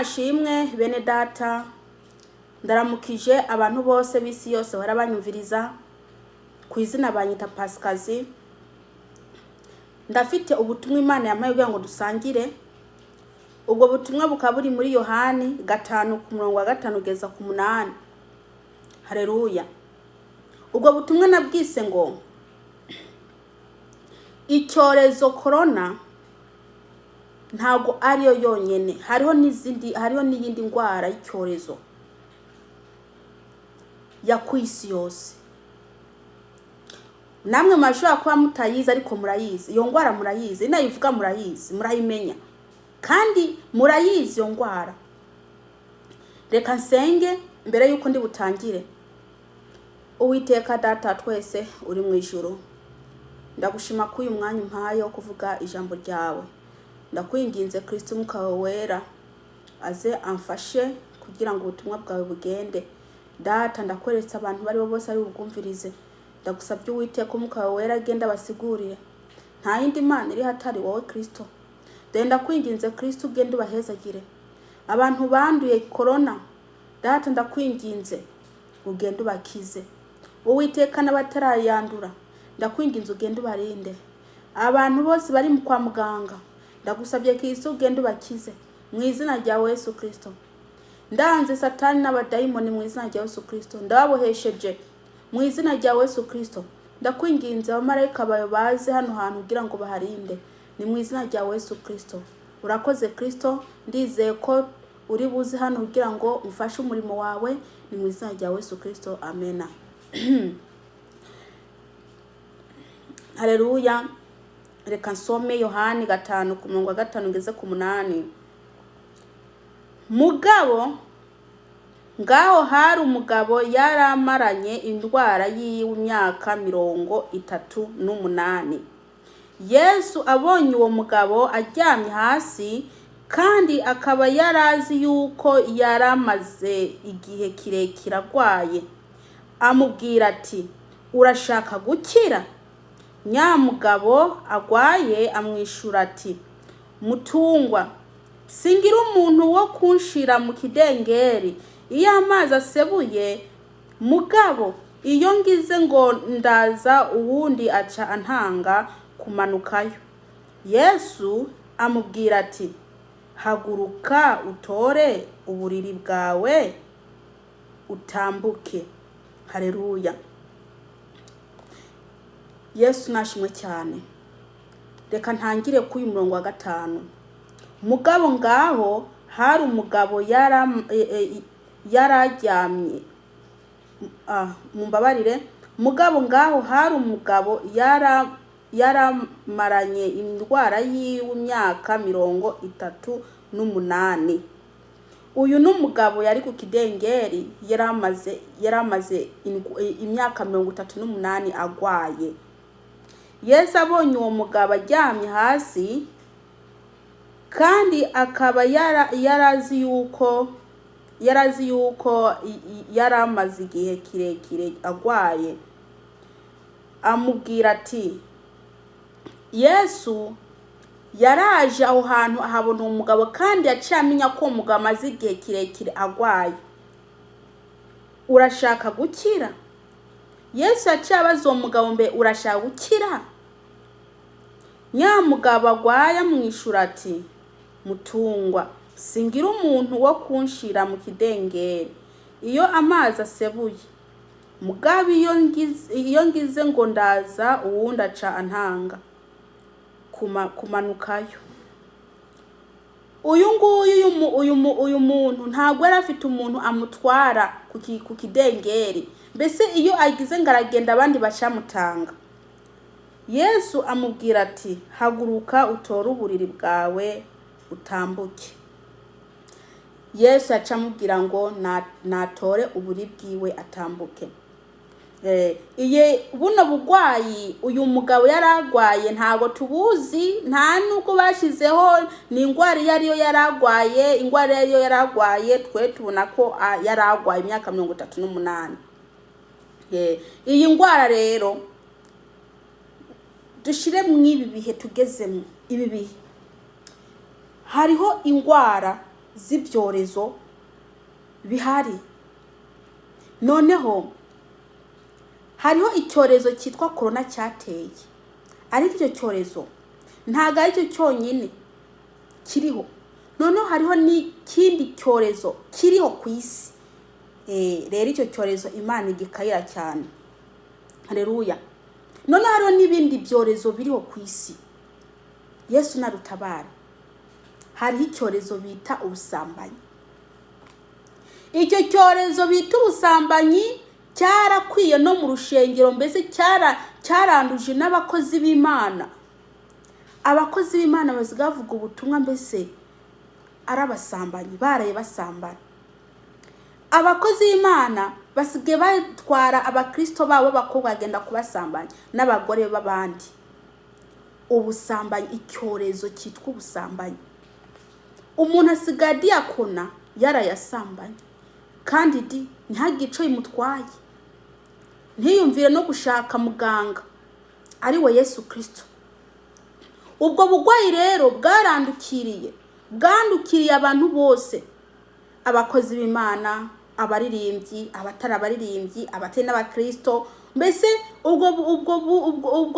Ashimwe bene data, ndaramukije abantu bose bisi yose barabanyumviriza ku izina banyita Pasikazi. Ndafite ubutumwa Imana yamaye kugira ngo dusangire. Ubwo butumwa bukaburi muri Yohani 5:5 kugeza ku 8. Haleluya. Ubwo butumwa nabwise ngo icyorezo corona ntago ariyo yonyene, hariho n'iyindi ndwara y'icyorezo ya kwisi yose. Namwe mashobora kuba mutayizi ariko murayizi. Iyo ndwara murayizi, inayivuga murayizi, murayimenya. Kandi murayizi iyo ndwara. Reka nsenge mbere yuko ndi butangire. Uwiteka data twese uri mu ijuru, ndagushima ko uyu mwanya umpaye wo kuvuga ijambo ryawe. Ndakwinginze Kristo Mwuka wera aze amfashe kugira ngo ubutumwa bwawe bugende. Data ndakweretse abantu bari bose ari bugumvirize. Ndagusabye Uwiteka Mwuka wera agenda basigurire. Nta yindi Mana iri hatari wowe Kristo. Ndenda kwinginze Kristo ugende ubahezagire. Abantu banduye corona, Data ndakwinginze ugende ubakize. Uwiteka n'abatarayandura, ndakwinginze ugende ubarinde. Abantu bose bari mu kwa muganga, ndagusabye Kristo ugende ubakize mu izina rya Yesu Kristo. Ndanze Satani n'abadayimoni mu izina rya Yesu Kristo, ndababohesheje mu izina rya Yesu Kristo. Ndakwinginze abamarayika bawe baze hano hantu kugira ngo baharinde, ni mu izina rya Yesu Kristo. Urakoze Kristo, ndizeye ko uri buze hano kugira ngo ufashe umurimo wawe, ni mu izina rya Yesu Kristo. Amen. Haleluya. Reka nsome Yohani 5:5 ngeze ku 8. Mugabo ngaho hari umugabo yaramaranye indwara y'imyaka 38. Yesu abonye uwo mugabo aryamye hasi, kandi akaba yarazi yuko yaramaze igihe kirekire arwaye, amubwira ati, urashaka gukira? Nyamugabo agwaye amwishura ati, mutungwa, singira umuntu wo kunshira mu kidengeri iyo amazi asebuye. Mugabo iyo ngize ngo ndaza, uwundi aca antanga kumanukayo. Yesu amubwira ati, haguruka utore uburiri bwawe utambuke. Haleluya. Yesu nashimwe cyane. Reka ntangire ku 5. Mugabo ngaho hari umugabo yararyamye. Mumbabarire. Mugabo ngaho hari umugabo yaramaranye indwara y'imyaka 38. Uyu numugabo yari ku kidengeri, yaramaze imyaka 38 agwaye. Yesu abonye uwo mugabo aryamye hasi, kandi akaba yarazi yuko yaramaze igihe kirekire agwaye, amubwira ati, Yesu yaraje aho hantu ahabona umugabo, kandi yacamenya ko umugabo amaze igihe kirekire agwaye. Urashaka gukira? Yesu yacabaza uwo mugabo, mbe urashaka gukira? Nyamugabo agwaye amwishura ati, mutungwa, singira umuntu wo kunshira mu kidengeri iyo amazi asebuye. Mugabo iyo ngize ngo ndaza, uwundi aca antanga kumanukayo. Uyu muntu ntabwo yari afite umuntu amutwara ku kidengeri, mbese iyo agize ngo aragenda abandi bacamutanga. Yesu amubwira ati, haguruka utore uburiri bwawe utambuke. Yesu acamubwira ngo natore uburiri bwiwe atambuke. Buno bugwayi uyu mugabo yaragwaye ntago tubuzi, nta nuko bashizeho ni indwara yariyo yaragwaye. Indwara yariyo yaragwaye twe tubona ko yaragwaye imyaka 38. Iyi ndwara rero dushire mu ibi bihe tugezemo. Ibi bihe hariho ingwara z'ibyorezo bihari. Noneho hariho icyorezo cyitwa corona cyateye, ariko icyo cyorezo ntago aricyo cyonyine kiriho. Noneho hariho nikindi cyorezo kiriho ku isi. Rero icyo cyorezo Imana igikayira cyane. Haleluya. Noneho hariho n'ibindi byorezo biriho ku isi. Yesu narutabara. Hariho icyorezo bita ubusambanyi. Icyo cyorezo bita ubusambanyi cyarakwiye no mu rushengero, mbese cyaranduje n'abakozi b'Imana. Abakozi b'Imana bazigavuga ubutumwa mbese arabasambanyi, baraye basambana. Abakozi b'Imana basigaye batwara abakristo babo bakobwa bagenda kubasambanya n'abagore b'abandi. Ubusambanyi, icyorezo cyitwa ubusambanyi. Umuntu asigaye diakona yarayasambanye, kandi ntagico imutwaye. Ntiyumvire no gushaka muganga ari we Yesu Kristo. Ubwo bugwayi rero bwandukiriye abantu bose, abakozi b'Imana, abaririmbyi, abatarabaririmbyi, abatari n'abakristo. Mbese ubwo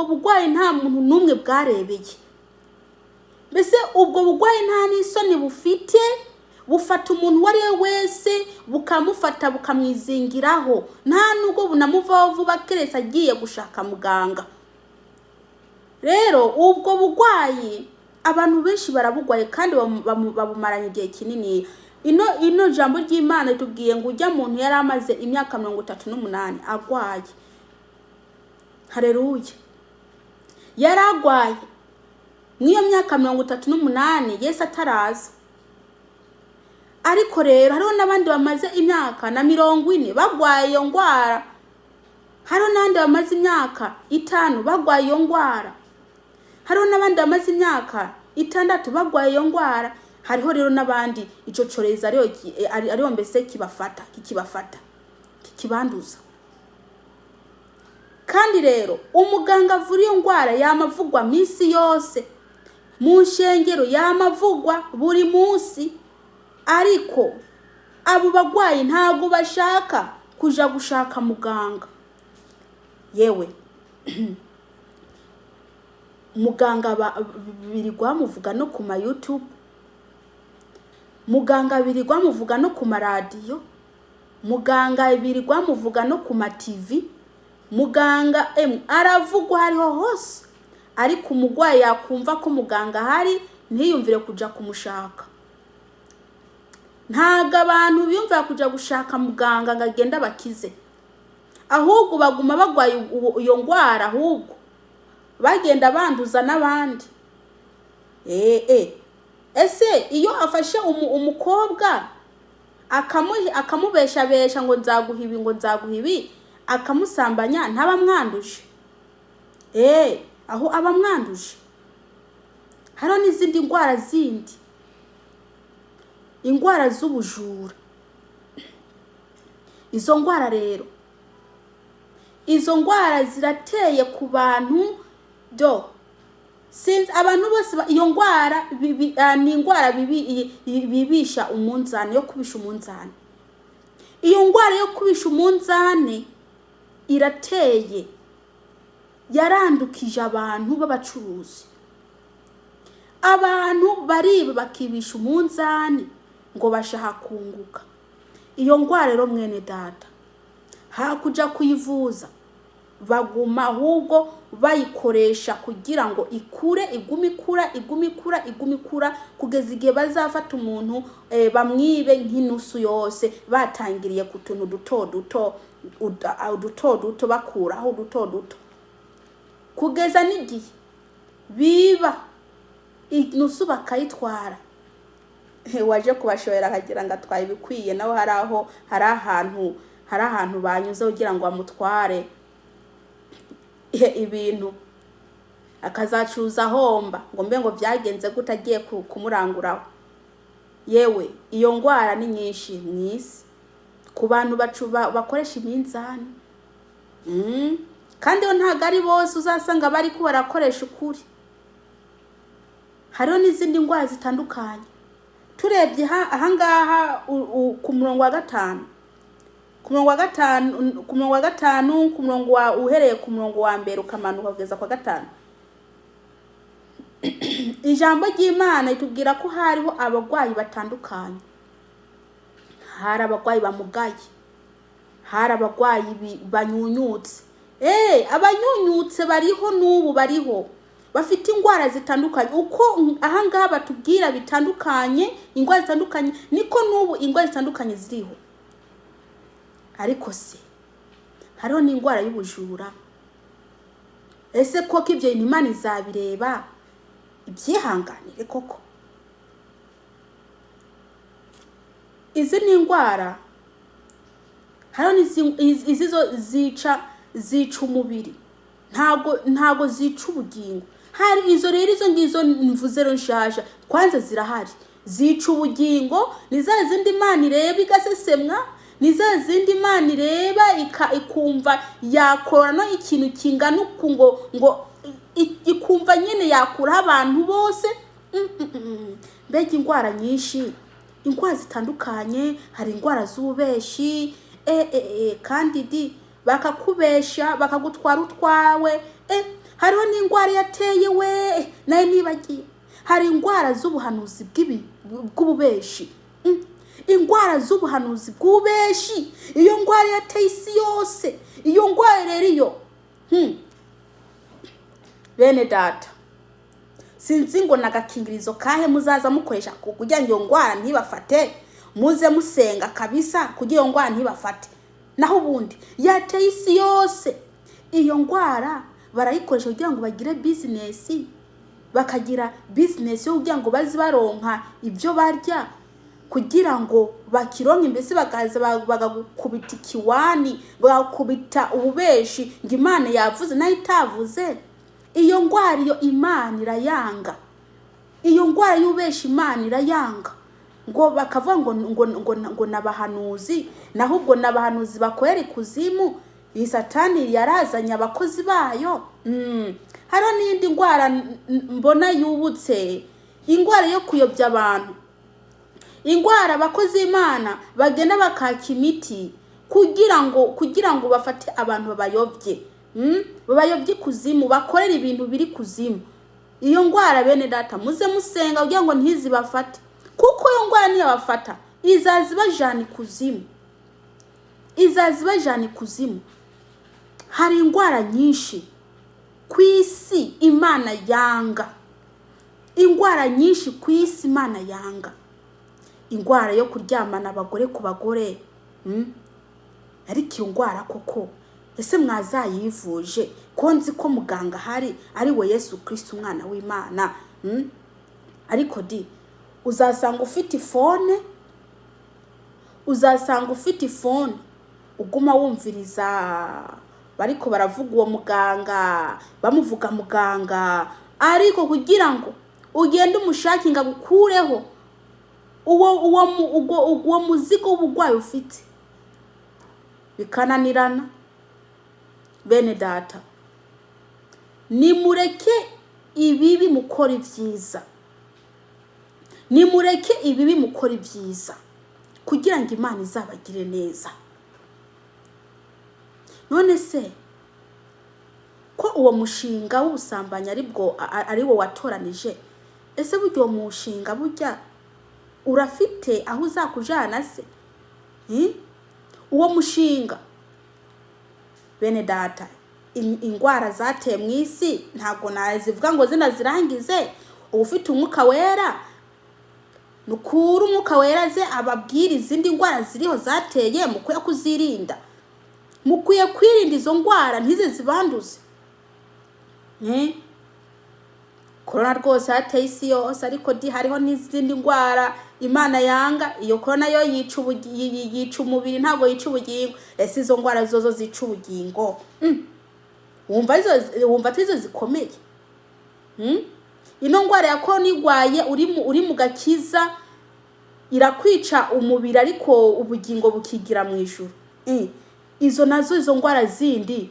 bugwayi nta muntu numwe bwarebeye. Mbese ubwo bugwayi nta n'isoni bufite, bufata umuntu wari wese bukamufata bukamwizingiraho, nta nubwo bunamuvaho vuba keretse agiye gushaka muganga. Rero ubwo bugwayi abantu benshi barabugwaye kandi babumaranye igihe kinini. Ino jambo ry'Imana tubwiye ngo ujya muntu yari amaze imyaka 38 agwaye. Haleluya. Yaragwaye mwiyo myaka 38 Yesu ataraza. Ariko rero hariho n'abandi bamaze imyaka na 40 bagwaye iyo ngwara. Hariho n'abandi bamaze imyaka 5 bagwaye iyo ngwara. Hariho n'abandi bamaze imyaka 6 bagwaye iyo ngwara. Hariho rero n'abandi ico cyorezo ariho mbese kikibafata kikibanduza. Kandi rero umuganga avura iyo ngwara yamavugwa minsi yose, mu nshengero yamavugwa buri munsi. Ariko abo bagwayi ntago bashaka kuja gushaka muganga. Yewe muganga birirwa muvuga no ku ma YouTube, muganga birirwa muvuga no ku maradiyo, muganga birirwa muvuga no ku ma TV, muganga aravugwa hariho hose. Ariko umugwayi yakumva ko muganga hari ntiyumvire kuja kumushaka. Ntago abantu biyumvira kuja gushaka muganga ngo agenda bakize, ahubwo baguma bagwaye iyo ngwara, ahubwo bagenda banduza n'abandi. Ese iyo afashe umukobwa akamubesha ngo nzaguhibi akamusambanya ntaba mwanduje? Aho aba mwanduje. Hariho n'izindi ngwara zindi, ingwara z'ubujura. Izo ngwara rero, izo ngwara zirateye ku bantu since abantu bose iyo ngwara ni ingwara bibisha umunzani, yo kubisha umunzani. Iyo ngwara yo kubisha umunzani irateye, yarandukije abantu b'abacuruzi. Abantu bariba bakibisha umunzani ngo bashaka kunguka. Iyo ngwara rero mwene data hakuja kuyivuza, baguma ahubwo bayikoresha kugira ngo ikure, igumikura kugeza igihe bazafata umuntu bamwibe nk'inusu yose, batangiriye ku tuntu duto bakuraho duto kugeza n'igihe biba inusu bakayitwara. Waje kubashorera akagira ngo atwaye bikwiye, naho hari ahantu banyuze kugira ngo amutware ibintu, akazacuza homba ngo mbe ngo byagenze gutagiye kumuranguraho. Yewe iyo ngwara ni nyinshi mwisi ku bantu bakoresha iminzani. Kandi yo ntago ari bose uzasanga bari ko barakoresha ukuri. Hariho n'izindi ngwara zitandukanye turebye ahangaha ku murongo wa 5 ku murongo wa 5 ku murongo wa uhereye ku murongo wa mbere ukamanuka kugeza kwa 5 ijambo ry'Imana itubwira ko hariho abagwayi batandukanye. Hari abagwayi bamugaye, hari abagwayi banyunyutse. Abanyunyutse bariho n'ubu bariho, bafite ingwara zitandukanye. Uko ahangaha batubwira bitandukanye, ingwara zitandukanye, niko n'ubu ingwara zitandukanye ziriho. Ariko se hariho n'ingwara y'ubujura. Ese koko ibyo Imana izabireba ibyihanganire koko? Izi ni ingwara, hariho izizo zica umubiri, ntago zica ubugingo. Hari izo rero, izo ngizo mvuze rero nshaje, kwanza zirahari. Zica ubugingo, ni za zindi Imana ireba igasesemwa, ni za zindi Imana ireba ikumva yakora no ikintu kingana uku ngo ikumva nyine yakura abantu bose. Mbega ingwara nyinshi, ingwara zitandukanye. Hari ingwara z'ububeshi, kandi bakakubesha bakagutwara utwawe. Hariho n'ingwara yateye we naye nibagiye. Hari ingwara z'ubuhanuzi bw'ububeshi, ingwara z'ubuhanuzi bw'ububeshi. Iyo ngwara yateye isi yose. Iyo ngwara rero iyo bene data, sinzi ngo nagakingirizo kahe muzaza mukoresha kugira ngo iyo ngwara ntibafate. Muze musenga kabisa kugira ngo ngwara ntibafate. Naho ubundi yateye isi yose. Iyo ngwara barayikoresha kugira ngo bagire business, bakagira business yo kugira ngo bazi baronka ibyo barya, kugira ngo bakironke. Mbese bagaza bagakubita ikiwani, bagakubita ububeshi ngo Imana yavuze nayo itavuze. Iyo ngwara iyo Imana irayanga. Iyo ngwara y'ubeshi Imana irayanga. Ngo bakavuga ngo nabahanuzi, naho ubwo nabahanuzi bakorera ikuzimu. Iyi Satani yarazanye abakozi bayo. Hariho n'indi ngwara mbona yubutse, ingwara yo kuyobya abantu. Ingwara abakozi Imana bagenda bakaka imiti kugira ngo bafate abantu babayobye. Babayobye kuzimu, bakorera ibintu biri kuzimu. Iyo ngwara bene data muze musenga kugira ngo ntizibafate, kuko iyo ngwara niyo bafata izazibajana ikuzimu, izazibajana ikuzimu. Hari ingwara nyinshi kwisi Imana yanga, ingwara nyinshi kwisi Imana yanga. Ingwara yo kuryamana abagore ku bagore, ariko iyo ngwara koko ese mwazayivuje? Ko nzi ko muganga hari ari we Yesu Kristo umwana w'Imana. Ariko uzasanga ufite phone, uzasanga ufite phone uguma wumviriza bariko baravuga uwo muganga, bamuvuga muganga, ariko kugira ngo ugende umushakinga gukureho uwo muzigo w'ubugwayi ufite bikananirana. Bene data, nimureke ibibi mukora ibyiza, nimureke ibibi mukora ibyiza kugira ngo Imana izabagire neza. None se ko uwo mushinga w'ubusambanyi ari wo watoranije, ese buryo mushinga burya urafite aho uzakujana se? Uwo mushinga bene data, ingwara zateye mu isi ntago nazivuga ngo zirangize. Ufite umwuka wera, nukuru umwuka wera ze ababwira izindi ngwara ziriho zateye, mukwiye kuzirinda, mukwiye kwirinda izo ngwara ntize zibanduze. Corona rwose hateye isi yose, ariko hariho n'izindi ngwara Imana yanga. Iyo corona yo yica umubiri, ntago yica ubugingo. Ese izo ngwara zozo zica ubugingo, wumva tizo zikomeye? Ino ngwara ya corona igwaye uri mu gakiza irakwica umubiri, ariko ubugingo bukigira mu ijuru. Izo nazo izo ngwara zindi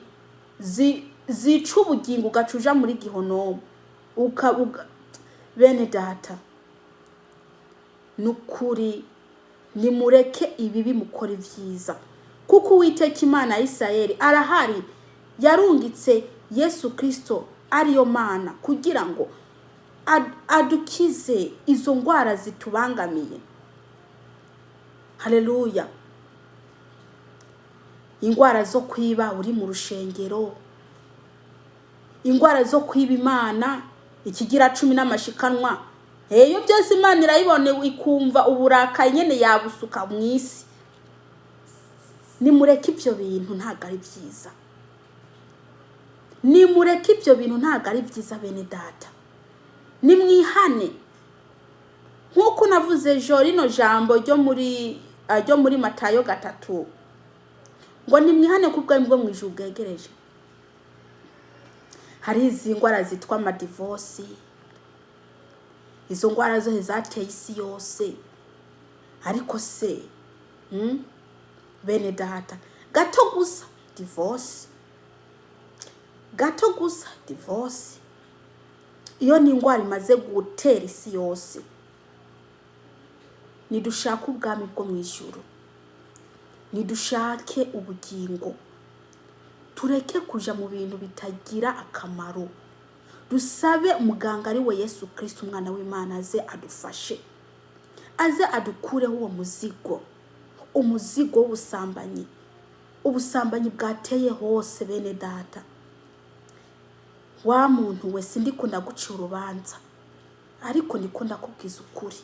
zica ubugingo ugacuja muri gihonomo. Bene data, nukuri nimureke ibibi mukora ivyiza, kuko Uwiteka Imana ya Isirayeli arahari, yarungitse Yesu Kristo ariyo Mana kugira ngo adukize izo ngwara zitubangamiye. Haleluya. Ingwara zo kwiba uri mu rushengero, ingwara zo kwiba Imana, ikigira 10 n'amashikanwa, iyo byose Imana irayibone ikumva uburakaye nyene yabusuka mu isi. Nimureke ibyo bintu ntago ari byiza, nimureke ibyo bintu ntago ari byiza bene data. Nimwihane nkuko navuze rino jambo ryo muri Matayo 3 ngo nimwihane kubwo mbwo mwijuru bwegereje. Hari izi ngwara zitwa amadivorce, izo ngwara zo zateye isi yose. Ariko se bene data, gato gusa divorce, gato gusa divorce, iyo ni ingwara imaze gutera isi yose. Nidushaka ubwami bwo mwijuru, nidushake ubugingo, tureke kuja mu bintu bitagira akamaro. Dusabe umuganga ari we Yesu Kristo umwana w'Imana aze adufashe, aze adukureho uwo muzigo, umuzigo w'ubusambanyi, ubusambanyi bwateye hose bene data. Wa muntu we sindikunda guca urubanza, ariko ndikunda kubwiza ukuri,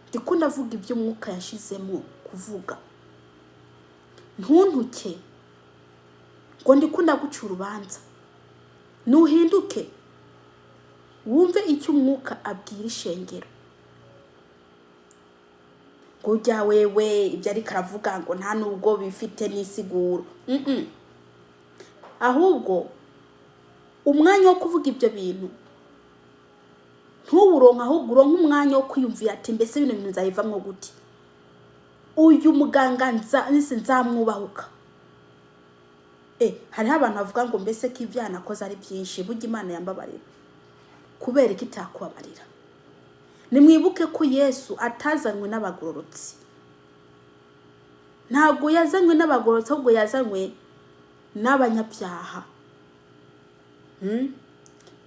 ndikunda vuga ibyo umwuka yashizemo kuvuga. Ntuntuke ngo ndikunda guca urubanza, nuhinduke wumve icyo umwuka abwira ishengero. Kujya wewe ibyo ari karavuga ngo nta nubwo bifite n'isiguro. Ahubwo umwanya wo kuvuga ibyo bintu ntuburonka, ahubwo uronka umwanya wo kwiyumvira ati mbese bino bintu nzayivamwo gute, uyu muganga nzamwubahuka. Hariho abantu bavuga ngo mbese ko ibyana akoze ari byinshi, burya Imana yambabarira kubera ko itakubabarira. Nimwibuke ko Yesu atazanywe n'abagororotsi, ntago yazanywe n'abagororotsi, ahubwo yazanywe n'abanyabyaha.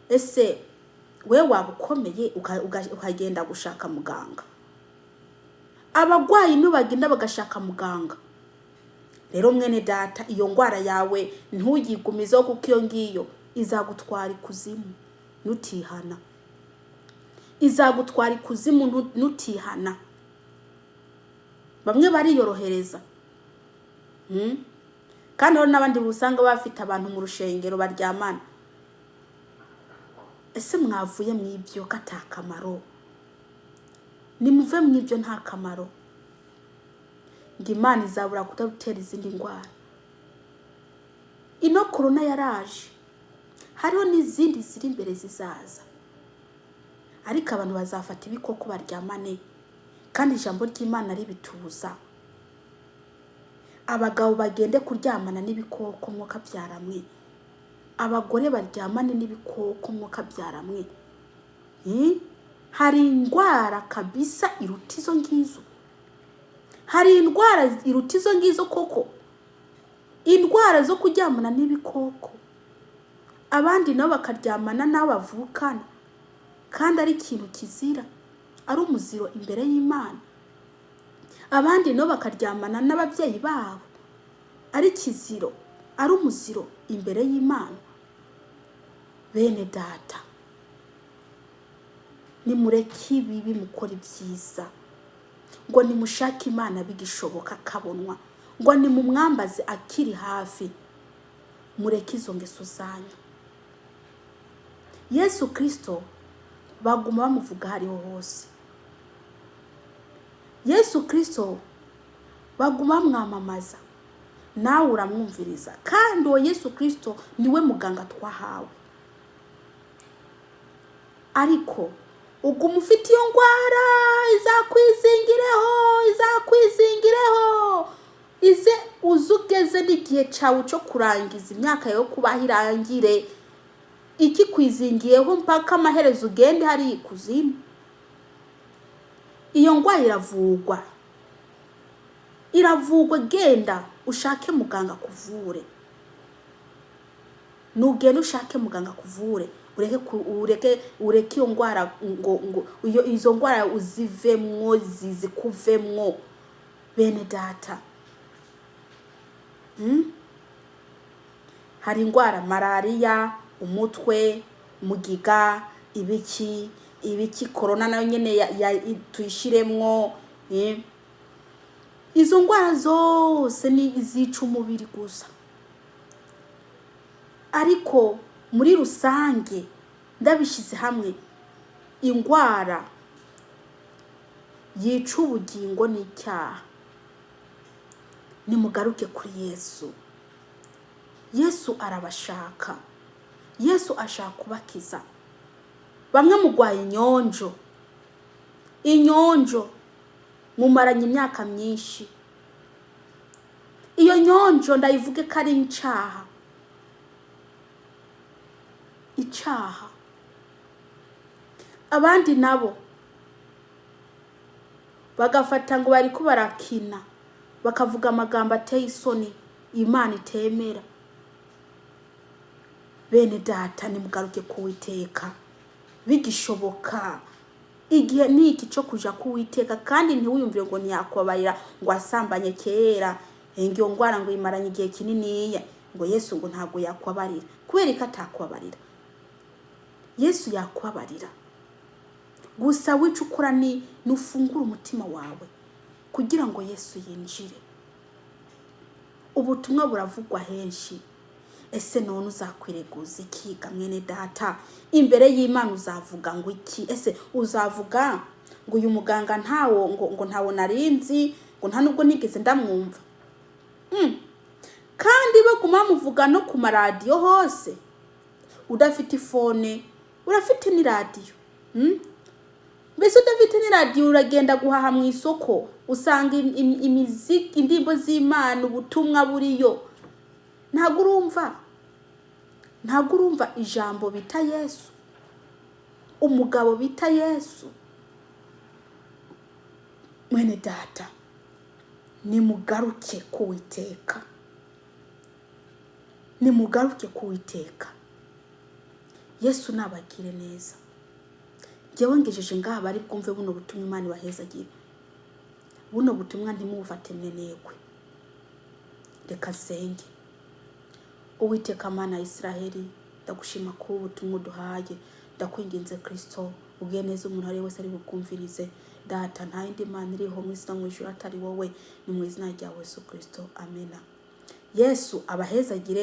Ese we wabukomeye ukagenda gushaka muganga? Abagwayi nubagenda bagashaka muganga. Rero mwene data, iyo ngwara yawe ntugigumizeho, kuko iyo ngiyo izagutwara ikuzimu nutihana, izagutwara ikuzimu nutihana. Bamwe bariyorohereza, kandi hari n'abandi busanga bafite abantu mu rushengero baryamana. Ese mwavuye mwibyo katakamaro? Nimuve mwibyo nta kamaro, ngo Imana izabura kudutera izindi ngwara. Ino corona yaraje, hariho n'izindi ziri imbere zizaza, ariko abantu bazafata ibikoko baryamane, kandi ijambo ry'Imana ribituza. Abagabo bagende kuryamana n'ibikoko mwuka byaramwe, abagore baryamane n'ibikoko mwuka byaramwe. Hari ingwara kabisa iruta izo ngizo, hari indwara iruta izo ngizo koko, indwara zo kuryamana n'ibikoko. Abandi nabo bakaryamana n'abavukana, kandi ari ikintu kizira, ari umuziro imbere y'Imana. Abandi nabo bakaryamana n'ababyeyi babo, ari kiziro, ari umuziro imbere y'Imana. Bene data, nimureke ibibi mukora ibyiza, ngo nimushake Imana bigishoboka kabonwa, ngo nimumwambaze akiri hafi. Mureke izo ngeso zanyu. Yesu Kristo baguma bamuvuga hariho hose, Yesu Kristo baguma mwamamaza, nawe uramwumviriza. Kandi uwo Yesu Kristo niwe muganga twahawe. Ariko uguma ufite iyo ngwara, izakwizingireho, ize uzugeze n'igihe cyawe cyo kurangiza imyaka yo kubaho irangire, iki kwizingiyeho mpaka amaherezo ugende hari ikuzimu. iyo ngwara iravugwa genda ushake muganga kuvure. Nugenda ushake muganga kuvure, ureke iyo ngwara ngo izo ngwara uzivemwo zizikuvemwo bene data. Hari ingwara malaria, umutwe, mugiga, ibiki corona nayo nyene tuyishiremwo. Izo ngwara zose ni izica umubiri gusa, ariko muri rusange ndabishize hamwe ingwara yica ubugingo n'icyaha. Nimugaruke kuri Yesu. Yesu arabashaka. Yesu ashaka kubakiza. Bamwe mugwaye inyonjo mumaranye imyaka myinshi. Iyo nyonjo ndayivuge ko ari icyaha. Abandi nabo bagafata ngo bari ko barakina, bakavuga amagambo ateye isoni Imana itemera. Bene data, nimugaruke kuwiteka bigishoboka. Igihe niki cyo kuja kuwiteka, kandi ntiwiyumvire ngo ntiyakwabarira ngo asambanye kera, ngiyo ngwara ngo imaranye igihe kinini ngo Yesu ngo ntago yakwabarira. Kubera ko atakwabarira. Yesu yakwabarira. Gusa wicu ukora ni nufungura umutima wawe kugira ngo Yesu yinjire. Ubutumwa buravugwa henshi. Ese none uzakwireguza iki mwene data? Imbere y'Imana uzavuga ngo iki? Ese uzavuga ngo uyu muganga ntawo ngo ntawo narinzi, ngo nta nubwo nigeze ndamwumva? Kandi baguma muvuga no ku maradiyo hose. Udafite ifone, urafite ni radio. Mbese udafite ni radio uragenda guhaha mu isoko, usanga imiziki, indimbo z'Imana, ubutumwa buriyo. Ntago urumva ijambo bita Yesu, umugabo bita Yesu. Mwene data, nimugaruke kuwiteka. Yesu nabagire neza. Jewe ngejeje ngaha bari bwumve buno butumwa Imana ibahezagire. Buno butumwa ntimubufate mwenekwe. Reka senge. Uwiteka Mana ya Israeli, ndagushima ko ubutumwa duhaye. Ndakwinginze Kristo, ugiye neza umuntu ari wese ari bubwumvirize. Data, nta yindi Mana iriho mu isi no mu ijuru atari wowe. Ni mu izina rya Yesu Kristo, amena. Yesu abahezagire.